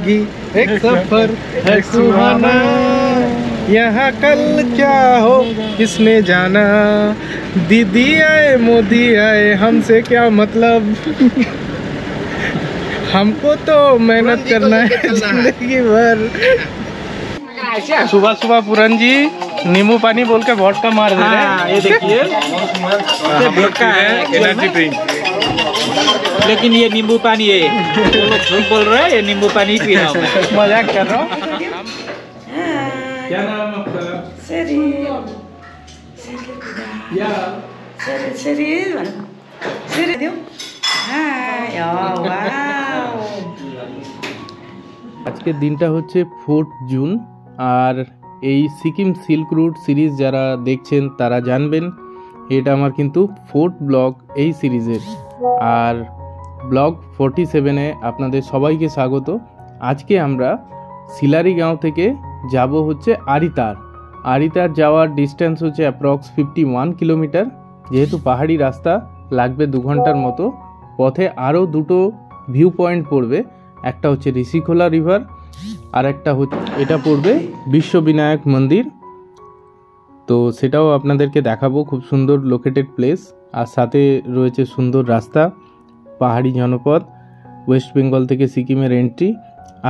जिंदगी एक सफर है सुहाना, यहाँ कल क्या हो किसने जाना, दीदी आए मोदी आए हमसे क्या मतलब, हमको तो मेहनत करना है जिंदगी भर। सुबह सुबह पूरन जी नींबू पानी बोल के वोडका मार दे रहे हैं। ये देखिए वोडका है एनर्जी ड्रिंक, लेकिन ये नींबू पानी है। वो लोग झूठ बोल रहे हैं, ये नींबू पानी ही पी रहा हूँ मैं। मजाक कर रहा हूँ। क्या नाम आपका? या আজকের দিনটা হচ্ছে 4 জুন, আর এই সিকিম সিল্ক রুট সিরিজ যারা দেখছেন তারা জানবেন এটা আমার কিন্তু 4th ব্লগ এই সিরিজের। আর ব্লগ 47-এ আপনাদের সবাইকে স্বাগত। আজকে আমরা সিলারি গাঁও থেকে যাব হচ্ছে আরিতার। আরিতার যাওয়ার ডিস্টেন্স হচ্ছে অ্যাপ্রক্স 51 কিলোমিটার। যেহেতু পাহাড়ি রাস্তা লাগবে 2 ঘন্টার মতো। পথে আরও দুটো ভিউ পয়েন্ট পড়বে, একটা হচ্ছে ঋষিখোলা রিভার, আর একটা হচ্ছে এটা পড়বে বিশ্ববিনায়ক মন্দির। তো সেটাও আপনাদেরকে দেখাবো, খুব সুন্দর লোকেটেড প্লেস, আর সাথে রয়েছে সুন্দর রাস্তা, পাহাড়ি জনপদ, ওয়েস্ট বেঙ্গল থেকে সিকিমের এন্ট্রি,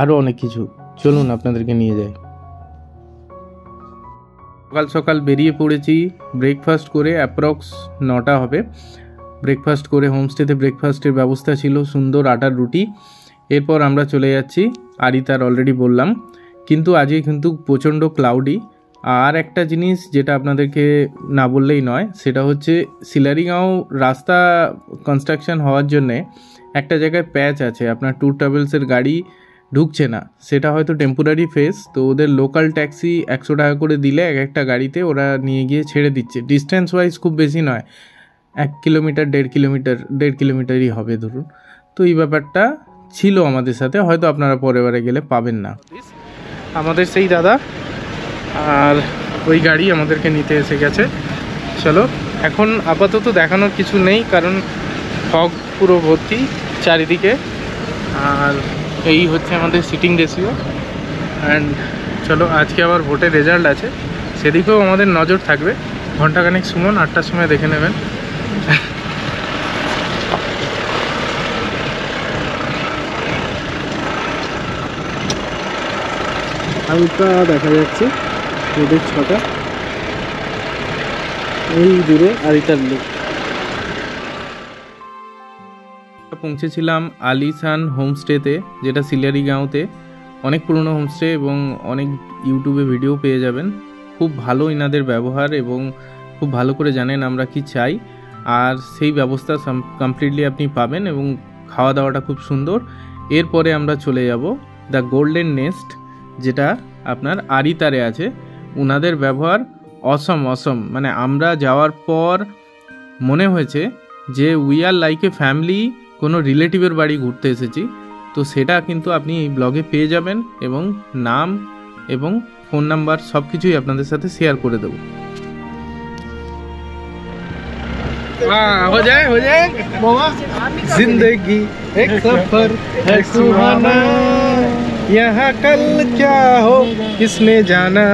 আরও অনেক কিছু। চলুন আপনাদেরকে নিয়ে যাই। সকাল সকাল বেরিয়ে পড়েছি, ব্রেকফাস্ট করে অ্যাপ্রক্স 9টা হবে। ব্রেকফাস্ট করে হোমস্টেতে ব্রেকফাস্টের ব্যবস্থা ছিল, সুন্দর আটার রুটি। এরপর আমরা চলে যাচ্ছি আরিতার, অলরেডি বললাম, কিন্তু আজকে কিন্তু প্রচণ্ড ক্লাউডি। আর একটা জিনিস যেটা আপনাদেরকে না বললেই নয়, সেটা হচ্ছে সিলারিগাঁও রাস্তা কনস্ট্রাকশন হওয়ার জন্যে একটা জায়গায় প্যাচ আছে, আপনার ট্যুর ট্রাভেলসের গাড়ি ঢুকছে না। সেটা হয়তো টেম্পোরারি ফেস, তো ওদের লোকাল ট্যাক্সি 100 টাকা করে দিলে এক একটা গাড়িতে ওরা নিয়ে গিয়ে ছেড়ে দিচ্ছে। ডিস্টেন্স ওয়াইজ খুব বেশি নয়, 1 কিলোমিটার 1.5 কিলোমিটারই হবে ধরুন। তো এই ব্যাপারটা ছিল আমাদের সাথে, হয়তো আপনারা পরের বারে গেলে পাবেন না। আমাদের সেই দাদা আর ওই গাড়ি আমাদেরকে নিতে এসে গেছে। চলো, এখন আপাতত দেখানোর কিছু নেই, কারণ ফগ পুরো ভর্তি চারিদিকে। আর এই হচ্ছে আমাদের সিটিং রেশিও। অ্যান্ড চলো, আজকে আবার ভোটের রেজাল্ট আছে, সেদিকেও আমাদের নজর থাকবে। ঘন্টাখানেক শুনুন, 8টার সময় দেখে নেবেন। হালকা দেখা যাচ্ছে রোদের ছটা, এই দূরে আরিতার লেক। পৌঁছেছিলাম আলিশান হোমস্টেতে, যেটা সিলারিগাঁওতে। অনেক পুরনো হোমস্টে এবং অনেক ইউটিউবে ভিডিও পেয়ে যাবেন। খুব ভালো এনাদের ব্যবহার এবং খুব ভালো করে জানেন আমরা কি চাই, আর সেই ব্যবস্থা কমপ্লিটলি আপনি পাবেন, এবং খাওয়া দাওয়াটা খুব সুন্দর। এরপরে আমরা চলে যাব দ্য গোল্ডেন নেস্ট, যেটা আপনার আরিতারে আছে। ওনাদের ব্যবহার অসম, মানে আমরা যাওয়ার পর মনে হয়েছে যে we are like a family, কোনো রিলেটিভের বাড়ি ঘুরতে এসেছি। তো সেটা কিন্তু আপনি এই ব্লগে পেয়ে যাবেন, এবং নাম এবং ফোন নাম্বার সব কিছুই আপনাদের সাথে শেয়ার করে দেবো। हो जाए जिंदगी एक सफर है सुहाना, यहाँ कल क्या हो किसने जाना,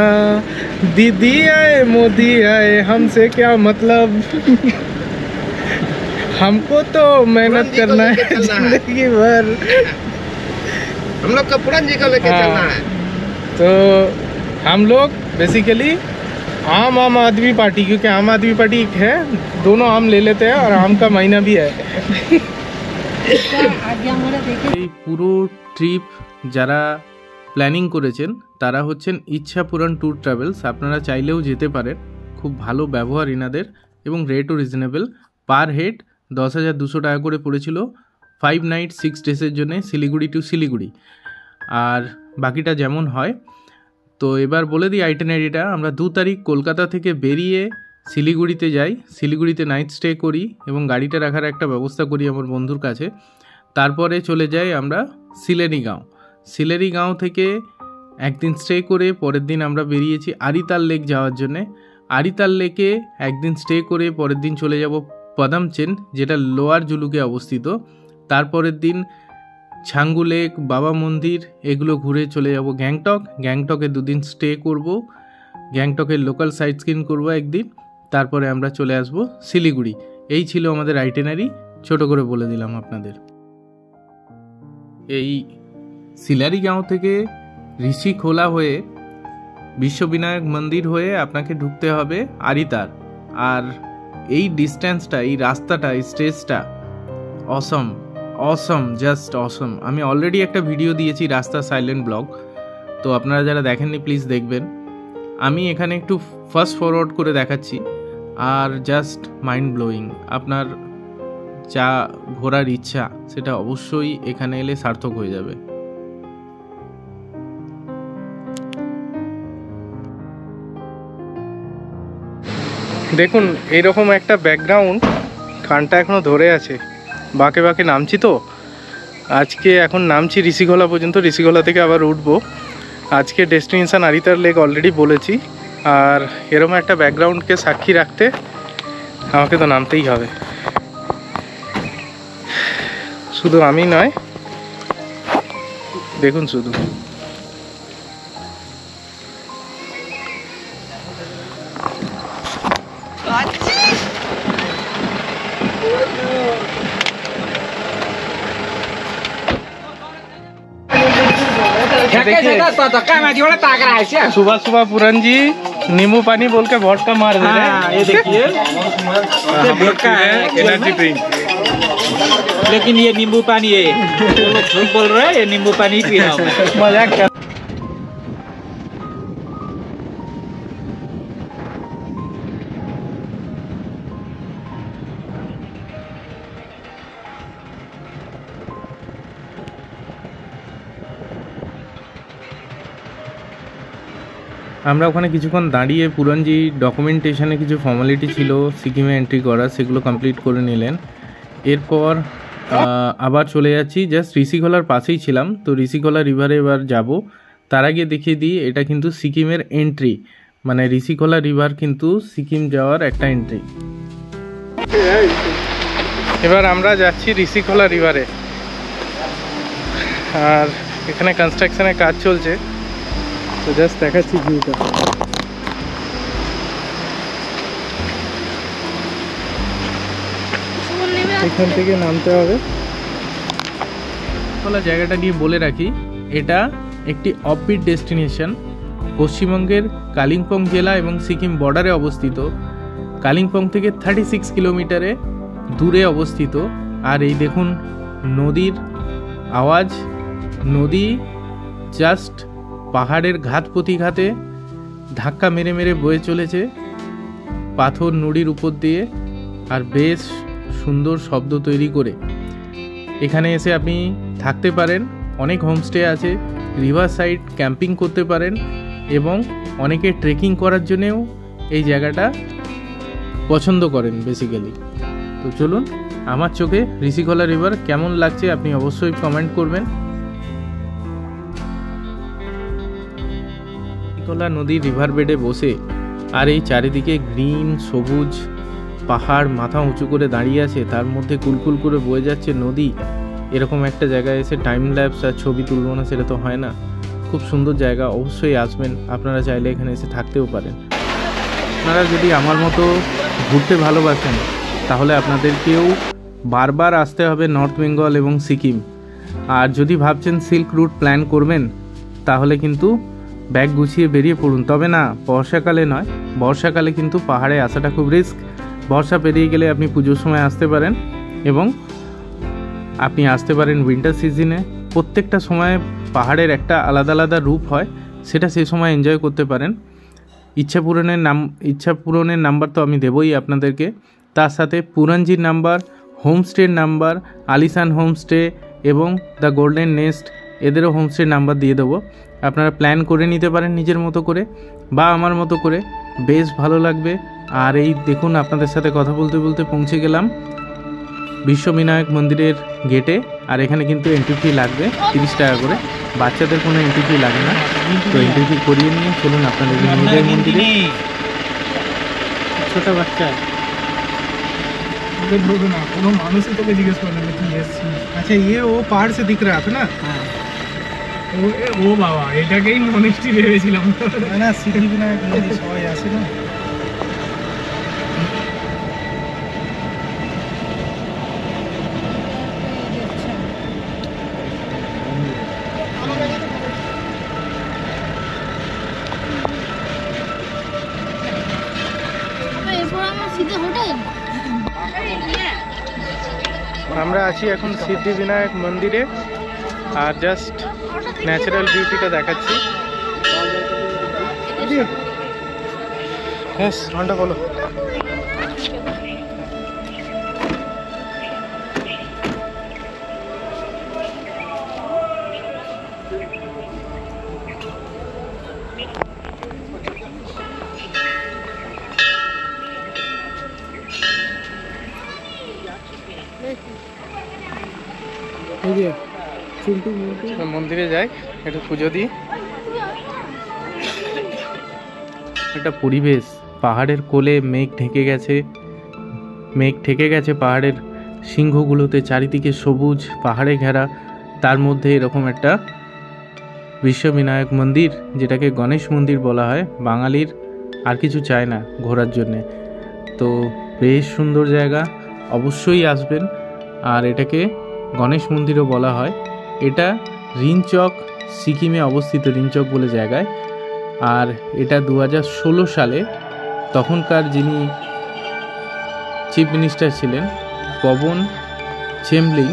दीदी आए मोदी आए हमसे क्या मतलब, हमको तो मेहनत करना है जिंदगी भर। हम लोग का पुरान जी को लेके चलना है। तो हम लोग बेसिकली आम आदमी पार्टी, क्योंकि आम आदमी पार्टी है, दोनों आम ले लेते हैं और आम का महीना भी है। এই পুরো ট্রিপ যারা প্ল্যানিং করেছেন তারা হচ্ছেন ইচ্ছা পূরণ ট্যুর ট্রাভেলস। আপনারা চাইলেও যেতে পারেন, খুব ভালো ব্যবহার এনাদের, এবং রেটও রিজনেবল। পার হেড 10,200 টাকা করে পড়েছিল 5 নাইট 6 ডেজের জন্য, শিলিগুড়ি টু শিলিগুড়ি। আর বাকিটা যেমন হয়। তো এবার বলে দিই আইটেনারিটা। আমরা 2 তারিখ কলকাতা থেকে বেরিয়ে শিলিগুড়িতে যাই, শিলিগুড়িতে নাইট স্টে করি এবং গাড়িটা রাখার একটা ব্যবস্থা করি আমার বন্ধুর কাছে। তারপরে চলে যাই আমরা সিলারিগাঁও। সিলারিগাঁও থেকে একদিন স্টে করে পরের দিন আমরা বেরিয়েছি আরিতার লেক যাওয়ার জন্যে। আরিতার লেকে একদিন স্টে করে পরের দিন চলে যাব পদামচেন, যেটা লোয়ার জুলুকে অবস্থিত। তারপরের দিন ছাঙ্গু লেক, বাবা মন্দির, এগুলো ঘুরে চলে যাব গ্যাংটক। গ্যাংটকে 2 দিন স্টে করব, গ্যাংটকের লোকাল সাইট সিন করবো একদিন, তারপরে আমরা চলে আসব শিলিগুড়ি। এই ছিল আমাদের আইটেনারি, ছোট করে বলে দিলাম আপনাদের। এই শিলারিগাঁও থেকে ঋষিখোলা হয়ে বিশ্ববিনায়ক মন্দির হয়ে আপনাকে ঢুকতে হবে আরিতার। আর এই ডিস্টেন্সটা, এই রাস্তাটা, এই স্টেজটা অসম, অসম, জাস্ট অসম। আমি অলরেডি একটা ভিডিও দিয়েছি রাস্তা সাইলেন্ট ব্লগ, তো আপনারা যারা দেখেননি প্লিজ দেখবেন। আমি এখানে একটু ফাস্ট ফরওয়ার্ড করে দেখাচ্ছি, আর জাস্ট মাইন্ড ব্লোয়িং। আপনার যা ঘোরার ইচ্ছা সেটা অবশ্যই এখানে এলে সার্থক হয়ে যাবে। দেখুন এইরকম একটা ব্যাকগ্রাউন্ড, কানটা এখনো ধরে আছে, বাঁকে বাঁকে নামছি তো আজকে। এখন নামছি ঋষিখোলা পর্যন্ত, ঋষিখোলা থেকে আবার উঠবো। আজকে ডেস্টিনেশন আরিতার লেক অলরেডি বলেছি, আর এরকম একটা ব্যাকগ্রাউন্ডকে সাক্ষী রাখতে আমাকে তো নামতেই হবে। শুধু আমি নয়, দেখুন শুধু सुबह सुबह पूरन जी नींबू पानी बोल के वोडका मार दे रहे हैं। ये देखिए वोडका है एनर्जी ड्रिंक, लेकिन ये नींबू पानी है। वो लोग झूठ बोल रहे हैं, ये नींबू पानी पी रहा हूँ। मजाक कर। আমরা ওখানে কিছুক্ষণ দাঁড়িয়ে পুরনজি ডকুমেন্টেশনে কিছু ফর্মালিটি ছিল সিকিমে এন্ট্রি করা, সেগুলো কমপ্লিট করে নিলেন। এরপর আবার চলে যাচ্ছি, জাস্ট ঋষিখোলার পাশেই ছিলাম, তো ঋষিখোলা রিভারে এবার যাব। তার আগে দেখিয়ে দিই, এটা কিন্তু সিকিমের এন্ট্রি, মানে ঋষিখোলা রিভার কিন্তু সিকিম যাওয়ার একটা এন্ট্রি। এবার আমরা যাচ্ছি ঋষিখোলা রিভারে, আর এখানে কনস্ট্রাকশনের কাজ চলছে, তো জাস্ট দেখাচ্ছি ভিউটা। এখান থেকে নামতে হবে। জায়গাটা নিয়ে বলে রাখি, এটা একটি অফবিট ডেস্টিনেশন, পশ্চিমবঙ্গের কালিম্পং জেলা এবং সিকিম বর্ডারে অবস্থিত। কালিম্পং থেকে 36 কিলোমিটারে দূরে অবস্থিত। আর এই দেখুন নদীর আওয়াজ, নদী জাস্ট পাহাড়ের ঘাত প্রতিঘাতে ধাক্কা মেরে মেরে বয়ে চলেছে পাথর নুড়ির উপর দিয়ে, আর বেশ সুন্দর শব্দ তৈরি করে। এখানে এসে আপনি থাকতে পারেন, অনেক হোমস্টে আছে, রিভার সাইড ক্যাম্পিং করতে পারেন, এবং অনেকে ট্রেকিং করার জন্যেও এই জায়গাটা পছন্দ করেন বেসিক্যালি। তো চলুন, আমার চোখে ঋষিখোলা রিভার কেমন লাগছে আপনি অবশ্যই কমেন্ট করবেন। ঋষিখোলা নদীর রিভার বেডে বসে, আর এই চারিদিকে গ্রিন সবুজ পাহাড় মাথা উঁচু করে দাঁড়িয়ে আছে, তার মধ্যে কুলকুল করে বয়ে যাচ্ছে নদী। এরকম একটা জায়গায় এসে টাইম ল্যাপস আর ছবি তুলব না, সেটা তো হয় না। খুব সুন্দর জায়গা, অবশ্যই আসবেন। আপনারা চাইলে এখানে এসে থাকতেও পারেন। আপনারা যদি আমার মতো ঘুরতে ভালোবাসেন, তাহলে আপনাদেরকেও বারবার আসতে হবে নর্থ বেঙ্গল এবং সিকিম। আর যদি ভাবছেন সিল্ক রুট প্ল্যান করবেন, তাহলে কিন্তু ব্যাগ গুছিয়ে বেরিয়ে পড়ুন। তবে না, বর্ষাকালে নয়, বর্ষাকালে কিন্তু পাহাড়ে আসাটা খুব রিস্ক। বর্ষা পেরিয়ে গেলে আপনি পুজোর সময় আসতে পারেন, এবং আপনি আসতে পারেন উইন্টার সিজনে। প্রত্যেকটা সময় পাহাড়ের একটা আলাদা আলাদা রূপ হয়, সেটা সেই সময় এনজয় করতে পারেন। ইচ্ছা পূরণের নাম্বার তো আমি দেবই আপনাদেরকে, তার সাথে পুরনজির নাম্বার, হোমস্টের নাম্বার, আলিশান হোমস্টে এবং দ্য গোল্ডেন নেস্ট, এদেরও হোমস্টের নাম্বার দিয়ে দেবো। আপনারা প্ল্যান করে নিতে পারেন নিজের মতো করে বা আমার মতো করে, বেশ ভালো লাগবে। আর এই দেখুন, আপনাদের সাথে কথা বলতে বলতে পৌঁছে গেলাম বিশ্ববিনায়ক মন্দিরের গেটে। আর এখানে কিন্তু এন্ট্রি ফি লাগবে 30 টাকা করে, বাচ্চাদের কোনো এন্ট্রি ফি লাগে না। তো এন্ট্রি ফি করিয়ে নিয়ে চলুন আপনাদের নিয়ে যাই মন্দিরে। ছোট বাচ্চা তোকে ধরবে না, কোনো মানুষই তোকে জিজ্ঞেস করবে না কি এসছি। আচ্ছা ये वो पहाड़ से दिख रहा था ना? ও বাবা, এটাকেই মনেস্ট্রি ভেবেছিলাম না। সিদ্ধিবিনায়ক মন্দির সবাই আসে না। আমরা আছি এখন সিদ্ধিবিনায়ক মন্দিরে, আর জাস্ট ন্যাচারাল বিউটিটা দেখাচ্ছি। হ্যাঁ, ঘন্টা বলো। মন্দিরে যাই, একটু পুজো দিই। একটা পরিবেশ, পাহাড়ের কোলে মেঘ ঢেকে গেছে পাহাড়ের সিংহগুলোতে, চারিদিকে সবুজ পাহাড়ে ঘেরা, তার মধ্যে এরকম একটা বিশ্ববিনায়ক মন্দির, যেটাকে গণেশ মন্দির বলা হয়। বাঙালির আর কিছু চায় না ঘোরার জন্যে, তো বেশ সুন্দর জায়গা, অবশ্যই আসবেন। আর এটাকে গণেশ মন্দিরও বলা হয়। এটা রিনচক, সিকিমে অবস্থিত, রিনচক বলে জায়গায়। আর এটা 2016 সালে তখনকার যিনি চিফ মিনিস্টার ছিলেন, পবন চেমলিং,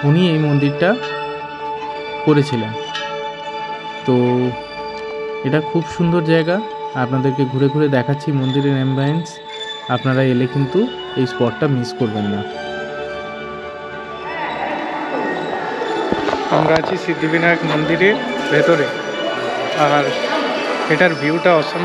উনি এই মন্দিরটা করেছিলেন। তো এটা খুব সুন্দর জায়গা, আপনাদেরকে ঘুরে ঘুরে দেখাচ্ছি মন্দিরের অ্যাম্বিয়েন্স। আপনারা এলে কিন্তু এই স্পটটা মিস করবেন না। আমরা আছি সিদ্ধিবিনায়ক মন্দিরের ভেতরে, আর এটার ভিউটা অসম।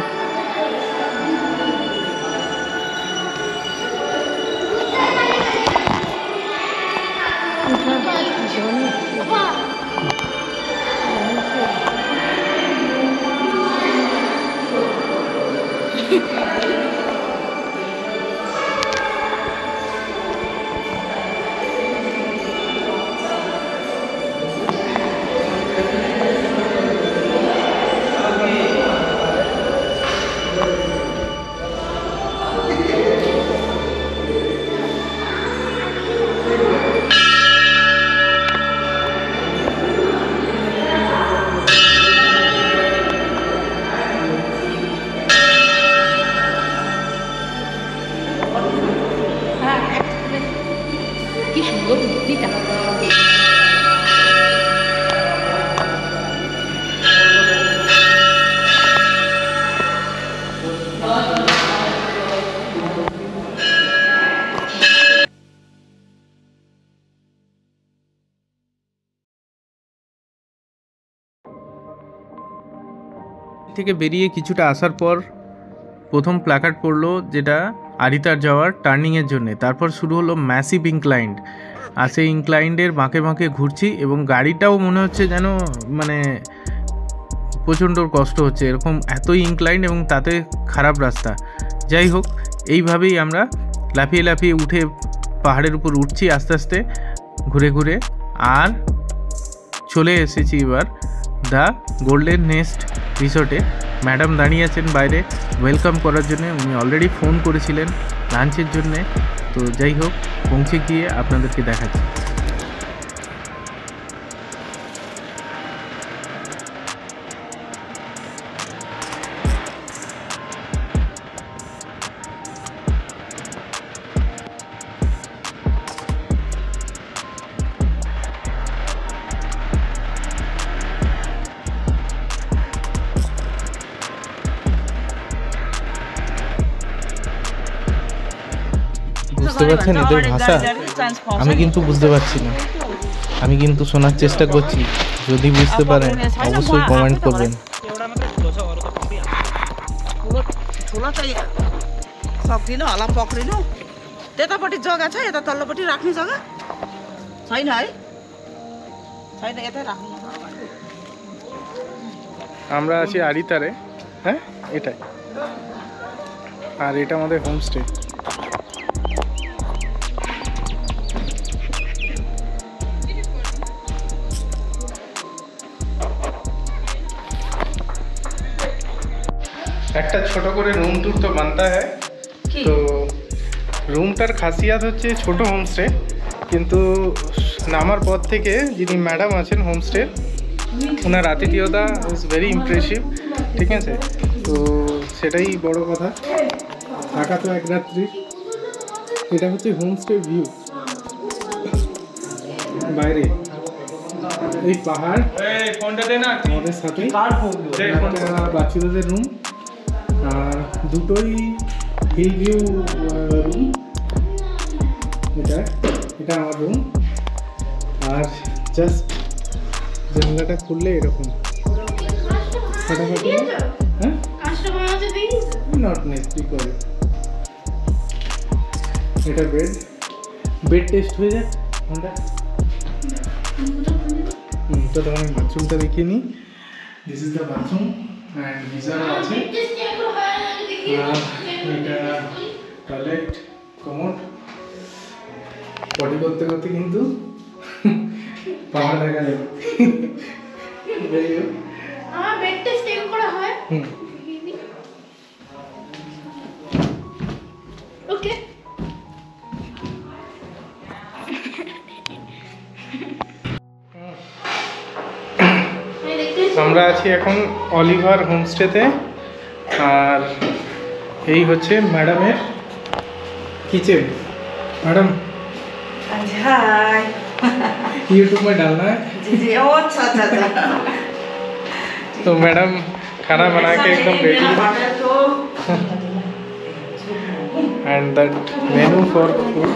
থেকে বেরিয়ে কিছুটা আসার পর প্রথম প্ল্যাকার্ড পড়লো, যেটা আরিতার যাওয়ার টার্নিংয়ের জন্য। তারপর শুরু হলো ম্যাসিভ ইনক্লাইন্ড, আর সেই ইনক্লাইন্ডের বাঁকে বাঁকে ঘুরছি, এবং গাড়িটাও মনে হচ্ছে যেন মানে প্রচণ্ড কষ্ট হচ্ছে, এরকম এতই ইনক্লাইন্ড এবং তাতে খারাপ রাস্তা। যাই হোক, এইভাবেই আমরা লাফিয়ে লাফিয়ে উঠে পাহাড়ের উপর উঠছি আস্তে আস্তে ঘুরে ঘুরে, আর চলে এসেছি এবার দ্য গোল্ডেন নেস্ট রিসোর্টে। ম্যাডাম দাঁড়িয়ে আছেন বাইরে ওয়েলকাম করার জন্য, উনি অলরেডি ফোন করেছিলেন লাঞ্চের জন্যে। তো যাই হোক, পৌঁছে গিয়ে আপনাদেরকে দেখাচ্ছি। বুঝতে পারছেন এদের ভাষা? আমি কিন্তু বুঝতে পারছি না, আমি কিন্তু শোনার চেষ্টা করছি। যদি বুঝতে পারেন অবশ্যই কমেন্ট করবেন। सक्दिनँ होला पक्रिनु। त्यतापट्टि जग्गा छ, यता तल्लोपट्टि राख्ने जग्गा छैन है? छैन, यतै राख्नु। আমরা আছি আরিতারে, হ্যাঁ এটাই, আর এটা আমাদের হোমস্টে। একটা ছোট করে রুম ট্যুর তো বানতা হ্যায়। তো রুমটার খাসিয়াত হচ্ছে ছোট হোমস্টে, কিন্তু নামার পর থেকে যিনি ম্যাডাম আছেন হোমস্টে, ওনার আতিথেয়তা ইজ ভেরি ইমপ্রেসিভ। ঠিক আছে, তো সেটাই বড় কথা। থাকা তো এক রাত্রি। এটা হচ্ছে হোমস্টে ভিউ, বাইরে এই পাহাড়, আমাদের সাথে বাচ্চাদের রুম, আর দুটোই হিল ভিউ রুম। এটা আমার রুম, আর জাস্ট জানলাটা খুললে এরকম ফাটাফাটি। হ্যাঁ, নট নেসেসারি। এটা বেড টেস্ট হয়ে যাক আমরা। তো তখন আমি বাথরুমটা দেখিয়ে নিই। This is the bathroom and গিজারও আছে। আর এটা টয়লেট, কমোড। পটি করতে করতে কিন্তু পাহাড় দেখা যাবে। আমার বেড টেস্ট এর করা হয়। ওকে। আমরা আছি এখন অলিভার হোমস্টেতে, আর এই হচ্ছে ম্যাডামের किचन। मैडम हाय, यूट्यूब में डालना है। जी जी, ओ अच्छा अच्छा अच्छा। तो मैडम खाना बना के एकदम रेडी है, and that menu for food.